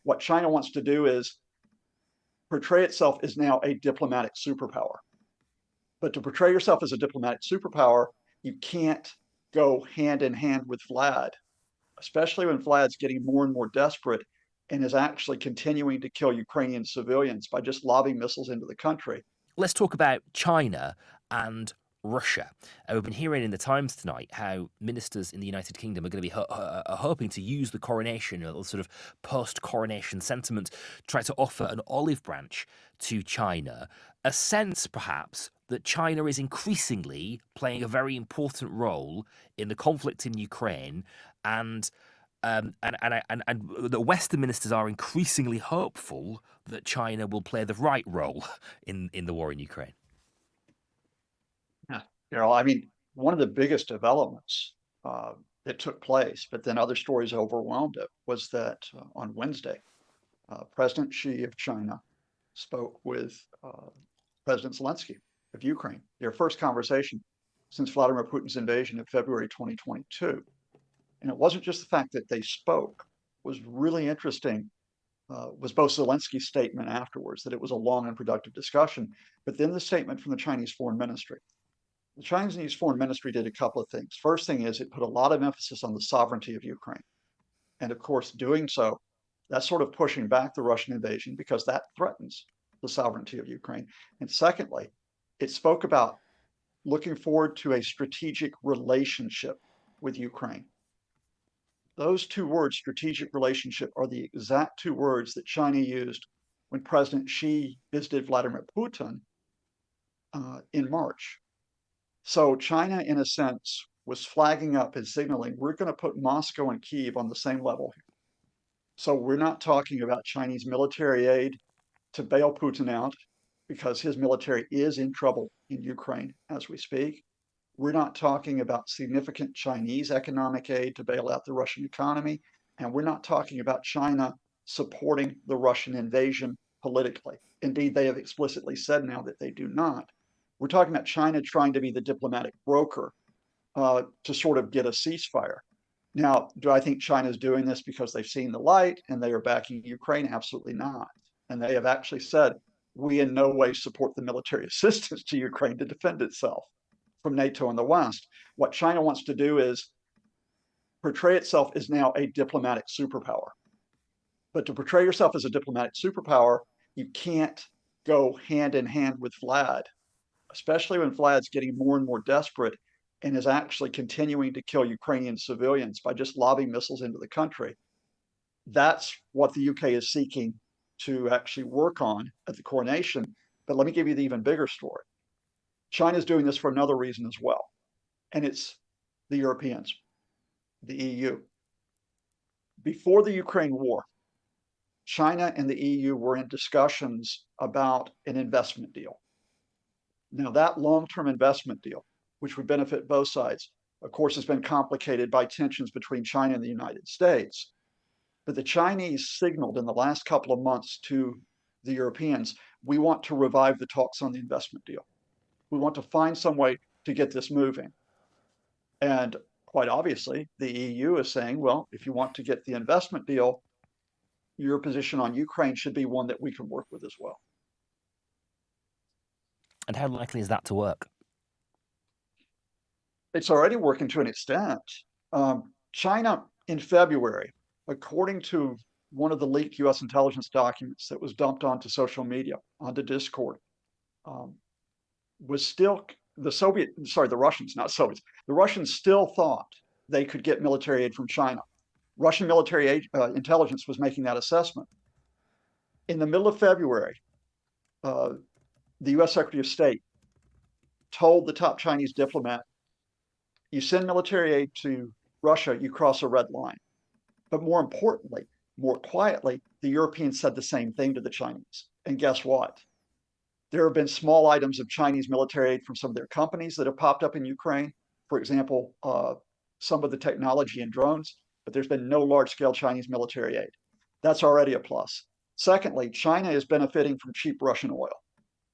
What China wants to do is portray itself as now a diplomatic superpower. But to portray yourself as a diplomatic superpower, you can't go hand in hand with Vlad, especially when Vlad's getting more and more desperate and is actually continuing to kill Ukrainian civilians by just lobbing missiles into the country. Let's talk about China and Russia. We've been hearing in the Times tonight how ministers in the United Kingdom are going to be hoping to use the coronation, or sort of post-coronation sentiment, try to offer an olive branch to China. A sense, perhaps, that China is increasingly playing a very important role in the conflict in Ukraine, and the Western ministers are increasingly hopeful that China will play the right role in the war in Ukraine. Yeah. I mean, one of the biggest developments that took place, but then other stories overwhelmed it, was that on Wednesday, President Xi of China spoke with President Zelensky of Ukraine, their first conversation since Vladimir Putin's invasion of February 2022. And it wasn't just the fact that they spoke. Was really interesting was both Zelensky's statement afterwards, that it was a long and productive discussion, but then the statement from the Chinese Foreign Ministry. The Chinese Foreign Ministry did a couple of things. First thing is it put a lot of emphasis on the sovereignty of Ukraine. And of course, doing so, that's sort of pushing back the Russian invasion because that threatens the sovereignty of Ukraine. And secondly, it spoke about looking forward to a strategic relationship with Ukraine. Those two words, strategic relationship, are the exact two words that China used when President Xi visited Vladimir Putin in March. So China, in a sense, was flagging up and signaling, we're going to put Moscow and Kyiv on the same level here. So we're not talking about Chinese military aid to bail Putin out because his military is in trouble in Ukraine as we speak. We're not talking about significant Chinese economic aid to bail out the Russian economy. And we're not talking about China supporting the Russian invasion politically. Indeed, they have explicitly said now that they do not. We're talking about China trying to be the diplomatic broker to sort of get a ceasefire. Now, do I think China's doing this because they've seen the light and they are backing Ukraine? Absolutely not. And they have actually said, we in no way support the military assistance to Ukraine to defend itself from NATO and the West. What China wants to do is portray itself as now a diplomatic superpower. But to portray yourself as a diplomatic superpower, you can't go hand in hand with Vlad, especially when Vlad's getting more and more desperate and is actually continuing to kill Ukrainian civilians by just lobbing missiles into the country. That's what the UK is seeking to actually work on at the coronation. But let me give you the even bigger story. China's doing this for another reason as well, and it's the Europeans, the EU. Before the Ukraine war, China and the EU were in discussions about an investment deal. Now, that long-term investment deal, which would benefit both sides, of course, has been complicated by tensions between China and the United States. But the Chinese signaled in the last couple of months to the Europeans, we want to revive the talks on the investment deal. We want to find some way to get this moving. And quite obviously, the EU is saying, well, if you want to get the investment deal, your position on Ukraine should be one that we can work with as well. And how likely is that to work? It's already working to an extent. China in February, according to one of the leaked US intelligence documents that was dumped onto social media, onto Discord, was still the Russians, not Soviets. The Russians still thought they could get military aid from China. Russian military intelligence was making that assessment. In the middle of February, the US Secretary of State told the top Chinese diplomat, you send military aid to Russia, you cross a red line. But more importantly, more quietly, the Europeans said the same thing to the Chinese. And guess what? There have been small items of Chinese military aid from some of their companies that have popped up in Ukraine. For example, some of the technology and drones, but there's been no large-scale Chinese military aid. That's already a plus. Secondly, China is benefiting from cheap Russian oil.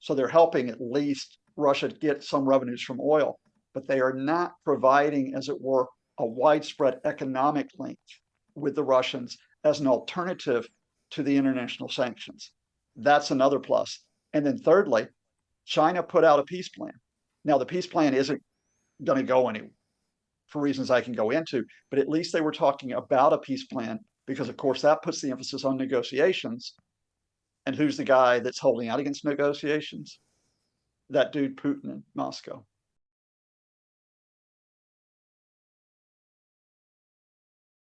So they're helping at least Russia get some revenues from oil, but they are not providing, as it were, a widespread economic link with the Russians as an alternative to the international sanctions. That's another plus. And then thirdly, China put out a peace plan. Now, the peace plan isn't going to go anywhere for reasons I can go into, but at least they were talking about a peace plan because, of course, that puts the emphasis on negotiations. And who's the guy that's holding out against negotiations? That dude Putin in Moscow.